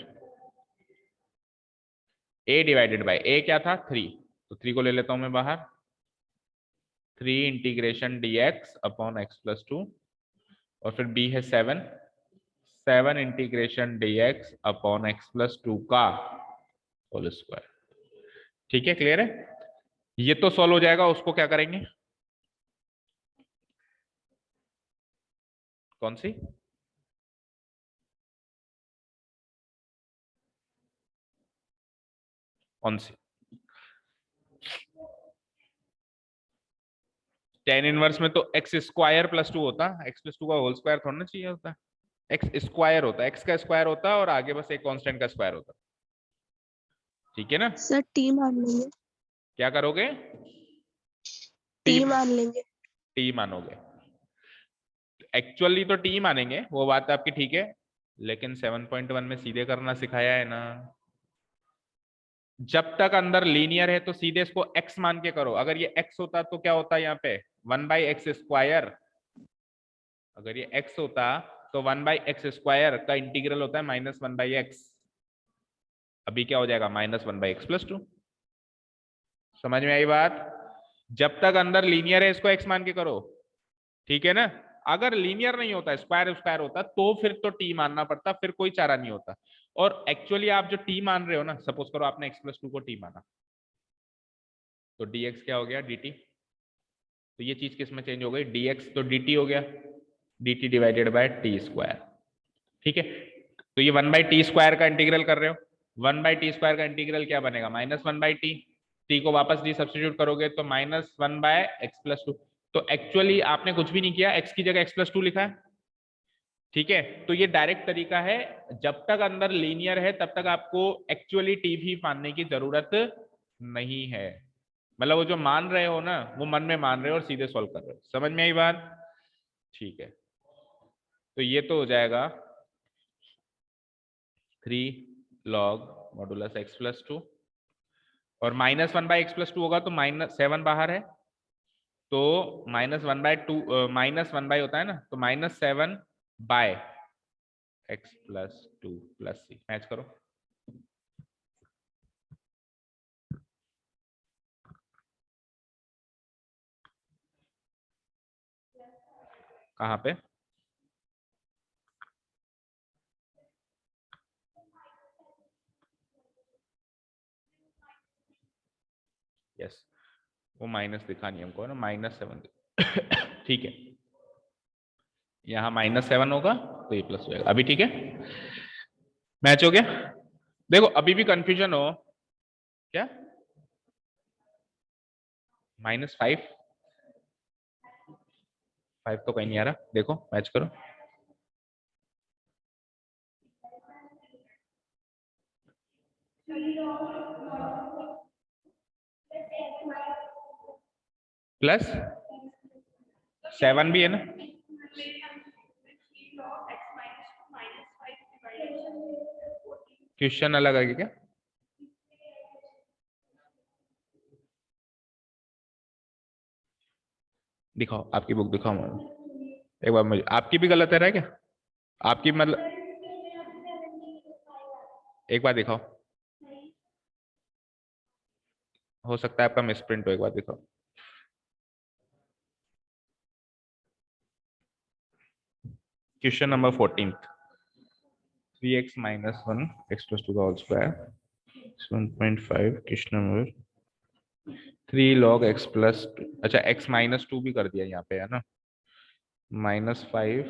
a डिवाइडेड बाय a क्या था? 3, तो 3 को ले लेता हूं मैं बाहर। 3 integration dx upon x plus 2, और फिर b है 7, 7 integration dx upon x plus 2 का होल स्क्वायर। ठीक है, क्लियर है? ये तो सॉल्व हो जाएगा, उसको क्या करेंगे? कौन सी? कौन सी? tan इनवर्स में तो x स्क्वायर प्लस 2 होता, x प्लस 2 का होल स्क्वायर थोड़ा ना चाहिए होता, x स्क्वायर होता, x का स्क्वायर होता और आगे बस एक कांस्टेंट का स्क्वायर होता। ठीक है ना? सर टी मान लेंगे, क्या करोगे? टी मान लेंगे। टी मानोगे? एक्चुअली तो टी मानेंगे, वो बात आपकी ठीक है, लेकिन 7.1 में सीधे करना सिखाया है ना। जब तक अंदर लीनियर है तो सीधे इसको x मान के करो। अगर ये x होता तो क्या होता यहाँ पे? 1/x²। अगर ये x होता तो 1/x² का इंटीग्रल होता है -1/x। अभी क्या हो जाएगा? -1/x plus 2। समझ में आई बात? जब तक अंदर लीनियर है इसको x मान के करो, ठीक है ना? अगर लीनियर नहीं होता, स्क्वायर स्क्वायर होता, तो फिर तो टी मानना पड़ता, फिर कोई चारा नहीं होता। और एक्चुअली आप जो टी मान रहे हो ना, सपोज करो आपने x प्लस 2 को टी माना, तो dx क्या हो गया? dt। तो ये चीज किस में चेंज हो गई, dx तो dt हो गया, dt divided by T square. ठीक है, तो ये 1/t² का इंटीग्रल कर रहे हो, 1/t² का इंटीग्रल क्या बनेगा, -1/t, t को वापस डी सब्स्टिट्यूट करोगे तो -1/x+2। तो एक्चुअली आपने कुछ भी नहीं किया, x की जगह x+2 लिखा है। ठीक है, तो ये डायरेक्ट तरीका है, जब तक अंदर लीनियर है तब तक आपको एक्चुअली टी भी मानने की जरूरत नहीं है। मतलब वो जो मान रहे हो ना, वो मन में मान रहे हो और सीधे सॉल्व कर रहे हो। समझ में आई बात? ठीक है, तो ये तो हो जाएगा 3 log मॉडुलस x+2 और -1/x+2 होगा तो -7 बाहर है, तो -1/2 -1 होता है ना, तो -7/x+2 + c। मैच करो, कहाँ पे? यस, वो माइनस दिखा नहीं हमको ना, -7। ठीक है, यहाँ -7 होगा तो ये प्लस हो जाएगा। अभी ठीक है, मैच हो गया। देखो अभी भी कंफ्यूजन हो क्या, -5 तो कहीं नहीं आ रहा, देखो मैच करो। +7 भी है ना, क्वेश्चन अलग है क्या? दिखाओ आपकी बुक दिखाओ मुझे एक बार, मुझे आपकी भी गलत है क्या? आपकी मतलब एक बार दिखाओ, हो सकता है आपका मिसप्रिंट हो, एक बार दिखाओ। क्वेश्चन नंबर 14, 3x - 1 x+2 का whole square 7.5। Question number 3 log x+2, अच्छा x-2 भी कर दिया यहाँ पे है ना, -5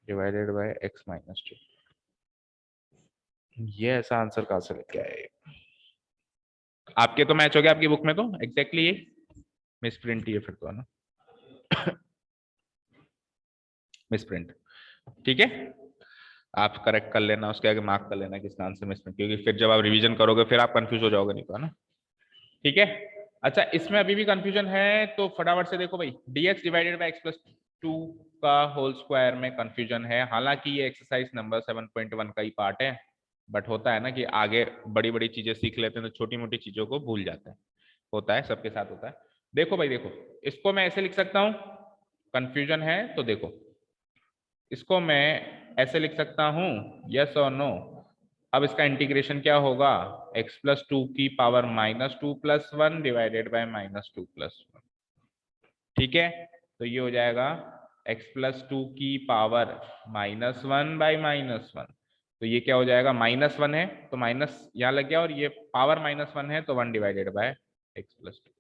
डिवाइडेड बाय x-2। ये ऐसा आंसर कहाँ से लेके आए? आपके तो मैच हो गया, आपकी बुक में तो एग्जैक्टली ये मिसप्रिंट ही है फिर तो, है ना? मिसप्रिंट, ठीक है, आप करेक्ट कर लेना, उसके आगे मार्क कर लेना किसका आंसर मिसप्रिंट, क्योंकि फिर जब आप रिवीजन करोगे फिर आप कंफ्यूज हो जाओगे नहीं तो, है ना? ठीक है, अच्छा इसमें अभी भी कंफ्यूजन है तो फटाफट से देखो भाई, dx डिवाइडेड बाय x+2 का होल स्क्वायर में कंफ्यूजन है। हालांकि ये एक्सरसाइज नंबर 7.1 का ही पार्ट है, बट होता है ना कि आगे बड़ी बड़ी चीजें सीख लेते हैं तो छोटी मोटी चीजों को भूल जाते हैं, होता है, सबके साथ होता है। देखो भाई देखो, इसको मैं ऐसे लिख सकता हूं, कंफ्यूजन है तो देखो, इसको मैं ऐसे लिख सकता हूं, यस और नो। अब इसका इंटीग्रेशन क्या होगा, x+2 की पावर -2 + 1 डिवाइडेड बाय -2 + 1। ठीक है, तो ये हो जाएगा x+2 की पावर -1/-1। तो ये क्या हो जाएगा, -1 है तो माइनस यहाँ लग गया, और ये पावर -1 है तो 1 divided bye x+2।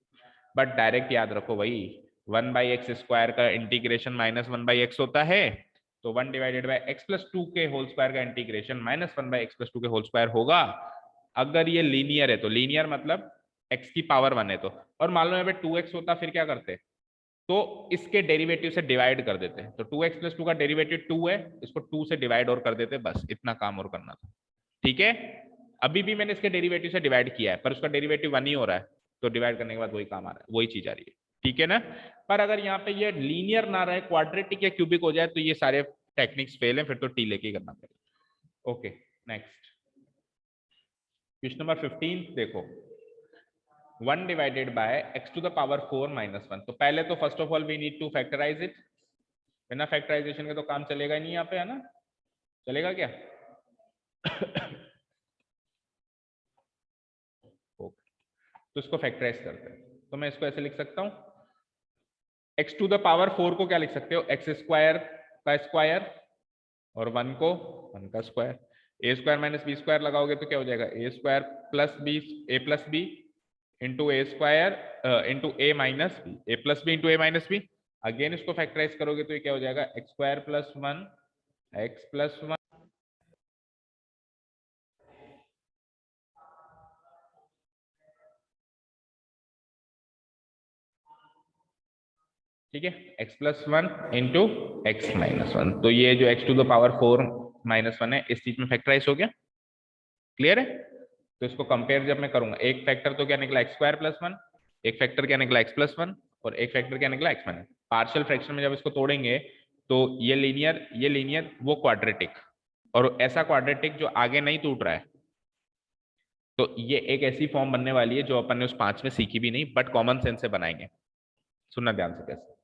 But direct याद रखो भाई, 1/x² का इंटीग्रेशन -1/x होता है, तो 1 डिवाइडेड बाय x+2 के होल स्क्वायर का इंटीग्रेशन -1/x+2 के होल स्क्वायर होगा। अगर ये लीनियर है तो, लीनियर मतलब x की पावर 1 है तो, और मान लो यहाँ पे 2x होता फिर क्या करते, तो इसके डेरिवेटिव से डिवाइड कर देते, तो 2x+2 का डेरिवेटिव 2 है, इसको 2 से डिवाइड और कर देते, बस इतना काम और करना था। ठीक है, अभी भी मैंने इसके डेरिवेटिव से डिवाइड किया है पर उसका डेरिवेटिव 1 ही हो रहा है, तो डिवाइड करने के बाद वही काम आ रहा है, वही चीज आ रही है। ठीक है ना, पर अगर यहाँ पे ये लीनियर ना रहे, क्वाड्रेटिक या क्यूबिक हो जाए तो ये सारे टेक्निक्स फेल है, फिर तो टी लेके ही करना पड़ेगा। ओके नेक्स्ट, क्वेश्चन नंबर 15 देखो, 1 डिवाइडेड बाय x⁴ - 1। तो पहले तो first of all we need to factorise it, बिना फैक्टराइजेशन के तो काम चलेगा ही नहीं यहाँ पे, है ना? चलेगा क्या? ओके, तो इसको फैक्टराइज करते हैं, तो मैं इसको ऐसे लिख सकता हूँ, x⁴ को क्या लिख सकते हो, x² का स्क्वायर और 1 को 1 का स्क्वायर, a² - b² लगाओगे तो क्या हो जाएगा, a² + b a + b into a square into a minus b, a plus b into a minus b. Again इसको फैक्टराइज करोगे तो ये क्या हो जाएगा, x square plus 1 x plus 1 ठीक है, x plus 1 into x minus 1। तो ये जो x to the power 4 minus 1 है इस चीज में फैक्टराइज हो गया। क्लियर है? तो इसको कंपेयर जब मैं करूंगा, एक फैक्टर तो क्या निकला एक्स स्क्वायर प्लस 1, एक फैक्टर क्या निकला एक्स प्लस 1 और एक फैक्टर क्या निकला एक्स माइनस। पार्शियल फ्रैक्शन में जब इसको तोड़ेंगे तो ये लीनियर वो क्वाड्रेटिक, और ऐसा क्वाड्रेटिक जो आगे नहीं टूट रहा है। तो ये एक ऐसी फॉर्म बनने वाली है जो अपन ने उस 5 में सीखी भी नहीं, बट कॉमन सेंस से बनाएंगे। सुनना ध्यान से कैसे।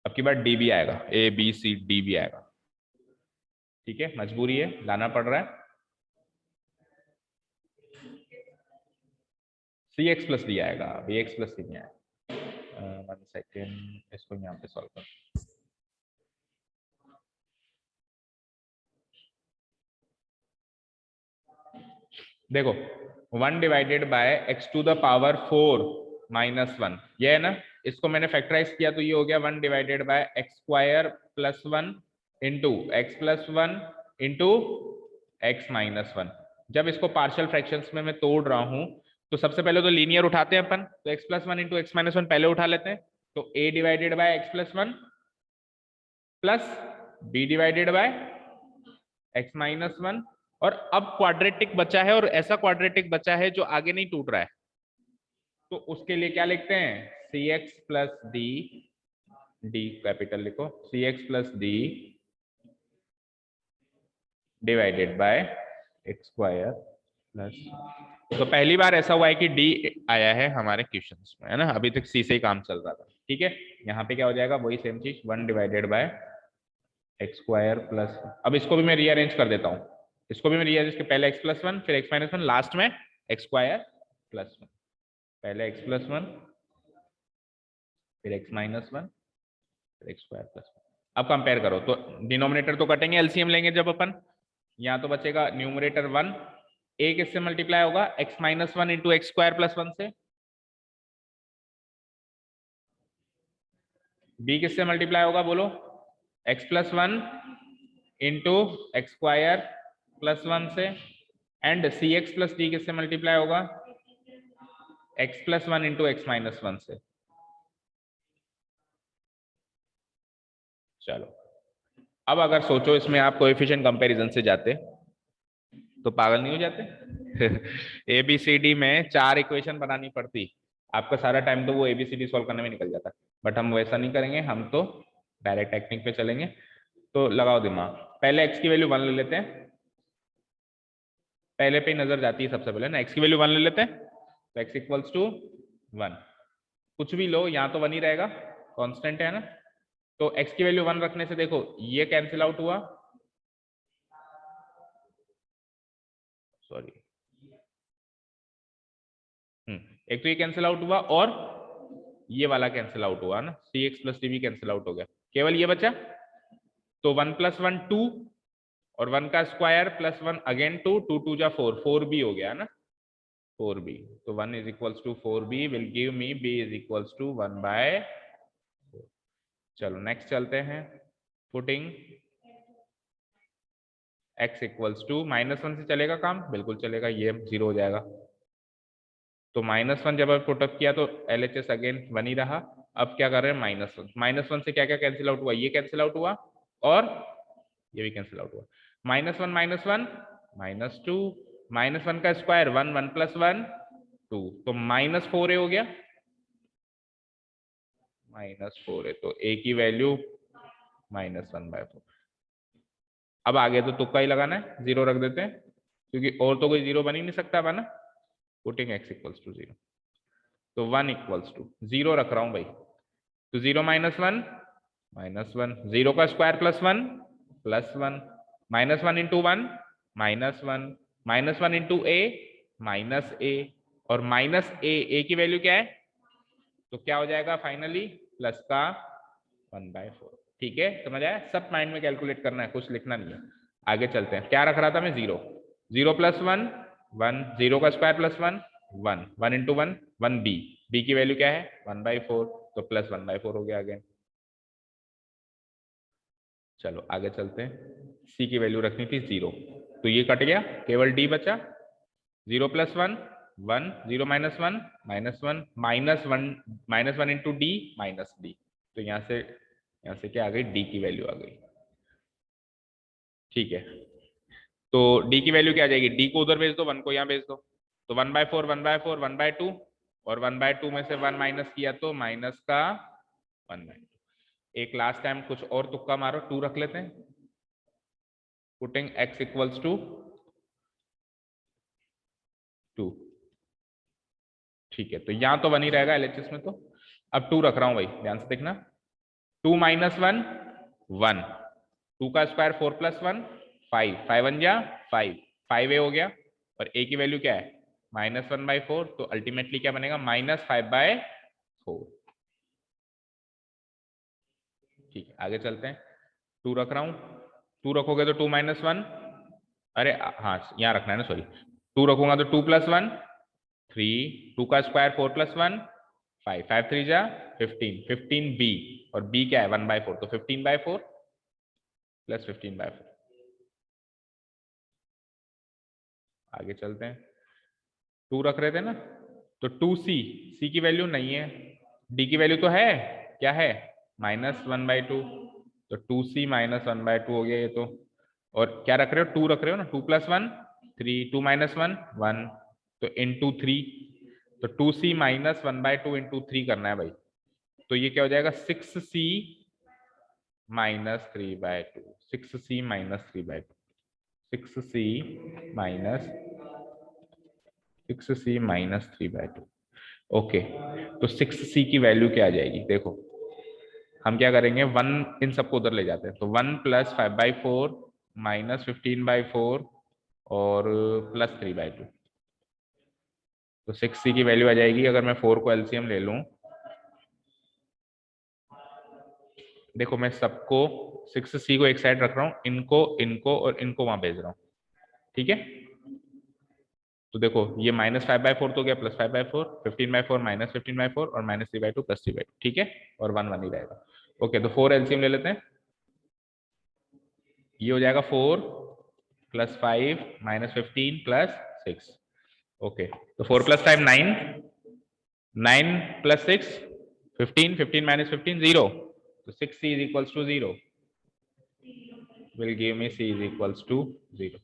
अब की बार डी भी आएगा, ए बी सी डी भी आएगा। ठीक है, मजबूरी है, लाना पड़ रहा है। सी एक्स प्लस डी आएगा, बी एक्स प्लस सी नहीं आएगा। 1 सेकेंड, इसको यहाँ पे सॉल्व कर। देखो 1 divided by x to the power 4 minus 1, ये है ना। इसको मैंने फैक्टराइज किया तो ये हो गया 1 divided by x square plus 1 into x plus 1 into x minus 1। जब इसको पार्शियल फ्रैक्शंस में मैं तोड़ रहा हूं तो सबसे पहले तो लीनियर उठाते हैं अपन, तो x plus 1 into x minus 1 पहले उठा लेते हैं। तो A divided by x plus 1 plus B divided by x minus 1। और अब क्वाड्रेटिक बचा है, और ऐसा क्वाड्रेटिक बचा है जो आगे नहीं टूट रहा है, तो उसके लिए क्या लिखते हैं, C x plus D, D capital लिखो, C x plus D divided by x square plus. तो पहली बार ऐसा हुआ है कि डी आया है हमारे क्वेश्चंस में, है ना। अभी तक सी से ही काम चल रहा था। ठीक है, यहाँ पे क्या हो जाएगा, वही सेम चीज 1 divided by x square plus. अब इसको भी मैं रीअरेंज कर देता हूँ, इसको भी मैं रीअरेंज के पहले एक्स प्लस 1 फिर एक्स माइनस 1 लास्ट में एक्स स्क्वायर प्लस 1, पहले एक्स प्लस 1 फिर एक्स माइनस 1 फिर एक्स स्क्वायर प्लस 1। अब कंपेयर करो तो डिनोमिनेटर तो कटेंगे, एलसीएम लेंगे जब अपन। यहाँ तो बचेगा न्यूमरेटर 1, ए किससे मल्टीप्लाई होगा, x minus 1 into x square plus 1 से। बी किससे मल्टीप्लाई होगा बोलो, x plus 1 into x square plus 1 से। And c x plus d किससे मल्टीप्लाई होगा, x plus 1 into x minus 1 से। चलो अब अगर सोचो इसमें आप कोएफिशिएंट कंपैरिजन से जाते तो पागल नहीं हो जाते। एबीसीडी में 4 इक्वेशन बनानी पड़ती, आपका सारा टाइम तो वो एबीसीडी सॉल्व करने में निकल जाता। बट हम वैसा नहीं करेंगे, हम तो डायरेक्ट टेक्निक पे चलेंगे। तो लगाओ दिमाग, पहले x की वैल्यू 1 ले लेते हैं, पहले पे ही नजर जाती है सबसे पहले ना। x की वैल्यू 1 ले लेते हैं, तो x इक्वल्स टू 1। कुछ भी लो, यहाँ तो 1 ही रहेगा, कांस्टेंट है ना। तो x की वैल्यू 1 रखने से देखो ये कैंसिल आउट हुआ, सॉरी एक तो ये कैंसिल आउट हुआ और ये वाला कैंसिल आउट हुआ ना, सी एक्स प्लस डी भी कैंसिल आउट हो गया, केवल ये बचा। तो 1 प्लस 1 2 और 1 का स्क्वायर प्लस 1 अगेन 2, 2 2 जा 4, 4b हो गया ना, 4b। तो 1 is equals to 4b will give me b is equals to 1/4। चलो नेक्स्ट चलते हैं, पुटिंग x इक्वल्स टू -1 से चलेगा काम, बिल्कुल चलेगा, ये 0 हो जाएगा। तो -1 जब पुटअप किया तो LHS अगेन 1 ही रहा। अब क्या कर रहे हैं, -1 से क्या क्या कैंसिल आउट हुआ, ये कैंसिल आउट हुआ और ये भी कैंसिल आउट हुआ। -1 -2 -1 का स्क्वायर 1, 1 प्लस 1 2, तो -4a हो गया, -4a। तो a की वैल्यू -1/4। अब आगे तो तुक्का ही लगाना है, 0 रख देते हैं क्योंकि और तो कोई 0 बन ही नहीं सकता है ना। पुटिंग x इक्वल्स टू 0, तो 1 इक्वल्स टू 0 रख रहा हूं भाई, तो 0 -1 -1, 0 का square plus 1 -1 into 1 -1 -1 into a -a, और -a की वैल्यू क्या है, तो क्या हो जाएगा फाइनली प्लस का 1/4। ठीक है, समझ आया, सब माइंड में कैलकुलेट करना है, कुछ लिखना नहीं है। आगे चलते हैं, क्या रख रहा था मैं, 0 0 प्लस 1 1, 0 का square plus 1 1, 1 into 1 1 b, b की वैल्यू क्या है 1/4, तो प्लस 1/4 हो गया अगेन। चलो आगे चलते हैं, सी की वैल्यू रखनी थी 0, तो ये कट गया, केवल डी बचा। 0 + 1 1, 0 - 1 -1, -1 इंटू डी माइनस डी, तो यहाँ से क्या आ गई, डी की वैल्यू आ गई। ठीक है, तो डी की वैल्यू क्या आ जाएगी, डी को उधर भेज दो, 1 को यहाँ भेज दो, तो 1/4 1/4 1/2, और 1/2 में से 1 माइनस किया तो माइनस का 1/2। एक लास्ट टाइम कुछ और तुक्का मारो, 2 रख लेते हैं, पुटिंग x इक्वल्स टू 2। ठीक है, तो यहां तो 1 ही रहेगा एलएचएस में, तो अब 2 रख रहा हूं भाई, ध्यान से देखना, 2 - 1 1, 2 का स्क्वायर 4 + 1 5, 5 1 जा 5, 5a हो गया, और a की वैल्यू क्या है -1/4, तो अल्टीमेटली क्या बनेगा -5/4। ठीक है, आगे चलते हैं, 2 रख रहा हूं, 2 रखोगे तो 2 - 1, अरे हाँ यहाँ रखना है ना, सॉरी, 2 रखूंगा तो 2 + 1 3, 2 का स्क्वायर 4 + 1 5, 5 3 जा 15, 15 बी, और बी क्या है 1/4, तो 15/4 प्लस 15/4। आगे चलते हैं, 2 रख रहे थे ना, तो 2c, सी की वैल्यू नहीं है, डी की वैल्यू तो है, क्या है -1/2, तो 2c -1/2 हो गया ये तो, और क्या रख रहे हो 2 रख रहे हो ना, 2 + 1 3, 2 - 1 1, तो इंटू 3, तो 2c -1/2 इंटू 3 करना है भाई, तो ये क्या हो जाएगा 6c -3/2, 6c -3/2, 6c -3/2। ओके, तो 6c की वैल्यू क्या आ जाएगी, देखो हम क्या करेंगे, 1 इन सबको उधर ले जाते हैं, तो 1 + 5/4 -15/4 और प्लस 3/2, तो 6c की वैल्यू आ जाएगी, अगर मैं 4 को एलसीएम ले लूं, देखो मैं सबको 6c को एक साइड रख रहा हूं, इनको और इनको वहां भेज रहा हूं, ठीक है, तो देखो ये -5/4 तो गया +5/4, 15/4 -15/4 और -3/2 +3/2, ठीक है, और 1 1 ही रहेगा। ओके, तो 4 एलसीएम ले लेते हैं, ये हो जाएगा 4 + 5 -15 + 6। ओके, तो 4 + 5 9, 9 + 6 15, 15 - 15 0, तो 6c = 0 will give me c = 0,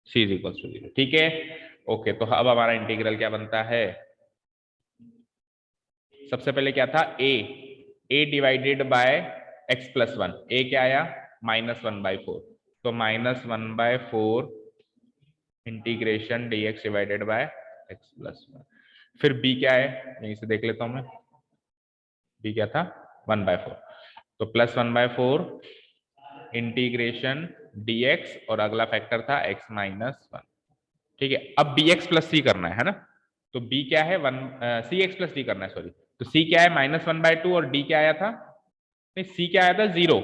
c = 0, ठीक है। ओके, तो अब हमारा इंटीग्रल क्या बनता है, सबसे पहले क्या था a divided by x + 1, a क्या आया -1/4, तो -1/4 integration dx divided by x + 1, फिर b क्या है, यहीं से देख लेता हूं मैं, b क्या था 1/4, तो +1/4 इंटीग्रेशन dx, और अगला फैक्टर था x - 1, ठीक है। अब bx + c करना है ना, तो b क्या है cx + d करना है, सॉरी, तो c क्या है -1/2 और d क्या आया था, नहीं c क्या आया था 0,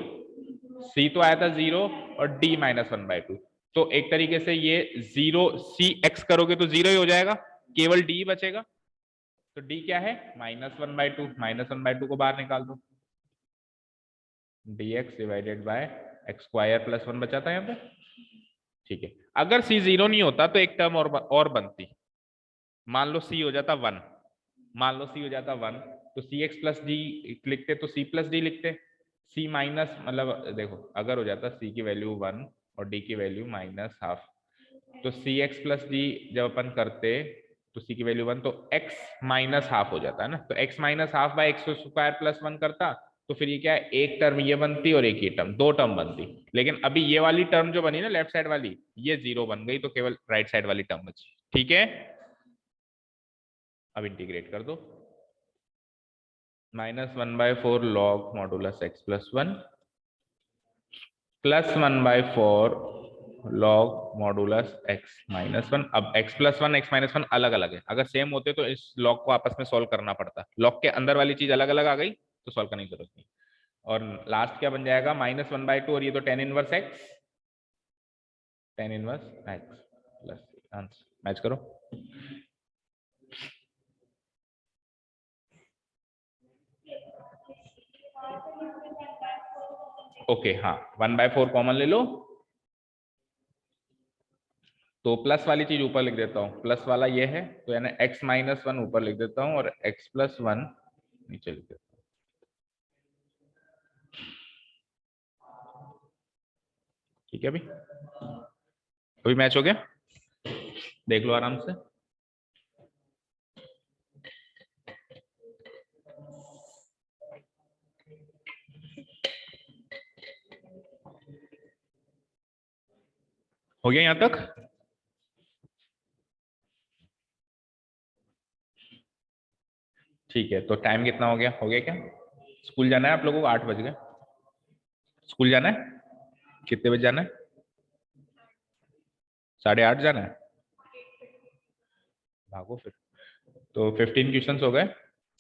c तो आया था 0 और d -1/2, तो एक तरीके से ये 0 cx करोगे तो 0 ही हो जाएगा, केवल d बचेगा, तो d क्या है -1/2, -1/2 को बाहर निकाल दो, dx डिवाइडेड बाय x² + 1 बचा था यहाँ पे, ठीक है। अगर c 0 नहीं होता तो एक टर्म और बनती, मान लो c हो जाता 1, मान लो c हो जाता 1, तो cx + d लिखते तो c + d लिखते, c माइनस मतलब देखो अगर हो जाता c की वैल्यू 1 और d की वैल्यू -½ तो cx + d जब अपन करते तो c की वैल्यू 1, तो x -½ हो जाता है ना, तो x -½ x² + 1 करता, तो फिर ये क्या है, एक टर्म ये बनती और एक ही टर्म, 2 टर्म बनती, लेकिन अभी ये वाली टर्म जो बनी ना लेफ्ट साइड वाली, ये 0 बन गई, तो केवल राइट साइड वाली टर्म बची, ठीक है। अब इंटीग्रेट कर दो, -1/4 log modulus x + 1 +1/4 log modulus x - 1। अब x + 1 x - 1 अलग अलग है, अगर सेम होते तो इस लॉग को आपस में सॉल्व करना पड़ता, लॉग के अंदर वाली चीज अलग अलग आ गई तो सॉल्व करने की जरूरत नहीं, और लास्ट क्या बन जाएगा -1/2, और ये तो tan 1x, tan 1x plus answer match करो। ओके हाँ 1/4 कॉमन ले लो, तो प्लस वाली चीज ऊपर लिख देता हूँ, प्लस वाला ये है तो यानी x - 1 ऊपर लिख देता हूँ और x + 1 नीचे लिख देता हूँ। ठीक है अभी मैच हो गया, देख लो आराम से। हो गया यहां तक? ठीक है, तो टाइम कितना हो गया क्या? स्कूल जाना है आप लोगों को? 8 बज गए। स्कूल जाना है? कितने बजे जाना है? 8:30 जाना है? भागो फिर। तो 15 क्वेश्चंस हो गए,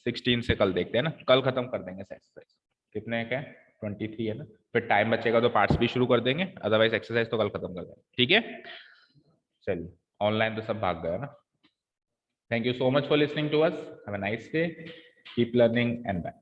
16 से कल देखते हैं ना, कल खत्म कर देंगे एक्सरसाइज। कितने हैं क्या? 23 है ना, फिर टाइम बचेगा तो पार्ट्स भी शुरू कर देंगे, अदरवाइज एक्सरसाइज तो कल खत्म कर देंगे। ठीक है चलिए, ऑनलाइन तो सब भाग गया ना। Thank you so much for listening to us, have a nice day, keep learning and bye.